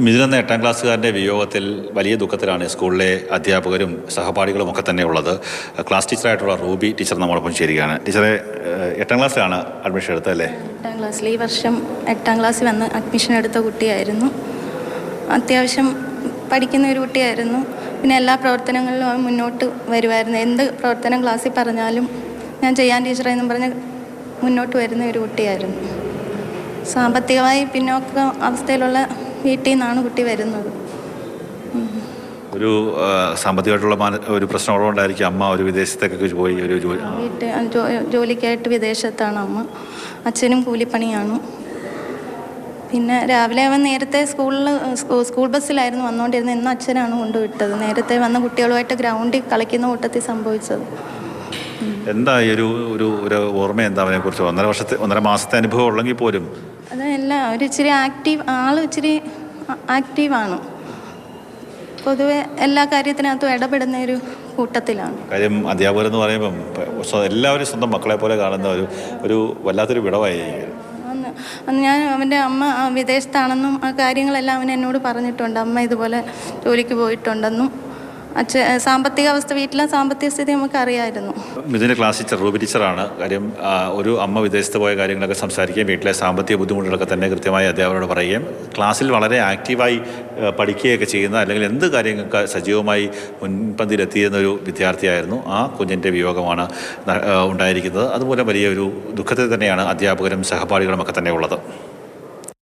മിഥുൻ എന്ന 8ാം ക്ലാസ്സുകാരൻ്റെ വിയോഗത്തിൽ വലിയ ദുഃഖത്തിലാണ് സ്കൂളിലെ അധ്യാപകരും സഹപാഠികളും ഒക്കെ തന്നെ ഉള്ളത്. ക്ലാസ് ടീച്ചറായിട്ടുള്ള റൂബി ടീച്ചർ നമ്മളൊപ്പം ചേരുകയാണ്. ടീച്ചറെ, 8ാം ക്ലാസ്സിലാണ് അഡ്മിഷൻ എടുത്തല്ലേ? 8ാം ക്ലാസ്സിൽ ഈ വർഷം 8ാം ക്ലാസ്സിൽ വന്ന് അഡ്മിഷൻ എടുത്ത കുട്ടിയായിരുന്നു. അത്യാവശ്യം പഠിക്കുന്ന ഒരു കുട്ടിയായിരുന്നു. പിന്നെ എല്ലാ പ്രവർത്തനങ്ങളിലും മുന്നോട്ട് വരുമായിരുന്നു. എന്ത് പ്രവർത്തനം ക്ലാസ്സിൽ പറഞ്ഞാലും ഞാൻ ചെയ്യാൻ ടീച്ചറെന്നും പറഞ്ഞ് മുന്നോട്ട് വരുന്ന ഒരു കുട്ടിയായിരുന്നു. സാമ്പത്തികമായി പിന്നോക്ക അവസ്ഥയിലുള്ള വീട്ടിൽ നിന്നാണ് കുട്ടി വരുന്നത്. ഒരു സാമ്പത്തികമായിട്ടുള്ള ഒരു പ്രശ്നമുള്ളതുകൊണ്ടായിരിക്കും അമ്മ ഒരു വിദേശത്തേക്കൊക്കെ പോയി ഒരു ജോലിക്കായിട്ട് വിദേശത്താണ് അമ്മ. അച്ഛനും കൂലിപ്പണിയാണ്. പിന്നെ രാവിലെ അവൻ നേരത്തെ സ്കൂൾ ബസ്സിലായിരുന്നു വന്നുകൊണ്ടിരുന്നത്. ഇന്ന് അച്ഛനാണ് കൊണ്ടുവിട്ടത്. നേരത്തെ വന്ന കുട്ടികളുമായിട്ട് ഗ്രൗണ്ടിൽ കളിക്കുന്ന കൂട്ടത്തിൽ സംഭവിച്ചത്. എന്താ ഒരു ഒരു ഒരു ഓർമ്മ എന്താ അവനെക്കുറിച്ച്? 1.5 മാസത്തെ അനുഭവം ഉള്ളെങ്കിൽ പോലും അതല്ല, ഇച്ചിരി ഇച്ചിരി ആക്റ്റീവാണ്. പൊതുവെ എല്ലാ കാര്യത്തിനകത്തും ഇടപെടുന്ന ഒരു കൂട്ടത്തിലാണ്. കാര്യം അധ്യാപകരെന്ന് പറയുമ്പം എല്ലാവരും സ്വന്തം മക്കളെ പോലെ കാണുന്ന ഒരു വല്ലാത്തൊരു വിടവായിരിക്കും. അന്ന് ഞാൻ അവൻ്റെ അമ്മ വിദേശത്താണെന്നും ആ കാര്യങ്ങളെല്ലാം അവൻ എന്നോട് പറഞ്ഞിട്ടുണ്ട്. അമ്മ ഇതുപോലെ ജോലിക്ക് പോയിട്ടുണ്ടെന്നും സാമ്പത്തിക അവസ്ഥ, വീട്ടിലെ സാമ്പത്തിക സ്ഥിതി നമുക്ക് അറിയാമായിരുന്നു. മിഥുൻ്റെ ക്ലാസ് ടീച്ചർ റൂബി ടീച്ചറാണ്. കാര്യം ഒരു അമ്മ വിദേശത്ത് പോയ കാര്യങ്ങളൊക്കെ സംസാരിക്കുകയും വീട്ടിലെ സാമ്പത്തിക ബുദ്ധിമുട്ടുകളൊക്കെ തന്നെ കൃത്യമായി അധ്യാപകരോട് പറയുകയും ക്ലാസ്സിൽ വളരെ ആക്റ്റീവായി പഠിക്കുകയൊക്കെ ചെയ്യുന്ന, അല്ലെങ്കിൽ എന്ത് കാര്യങ്ങൾക്ക് സജീവമായി മുൻപന്തിയിലെത്തിയിരുന്നൊരു വിദ്യാർത്ഥിയായിരുന്നു. ആ കുഞ്ഞിൻ്റെ വിയോഗമാണ് ഉണ്ടായിരിക്കുന്നത്. അതുപോലെ വലിയൊരു ദുഃഖത്തിൽ തന്നെയാണ് അധ്യാപകരും സഹപാഠികളുമൊക്കെ തന്നെ ഉള്ളത്.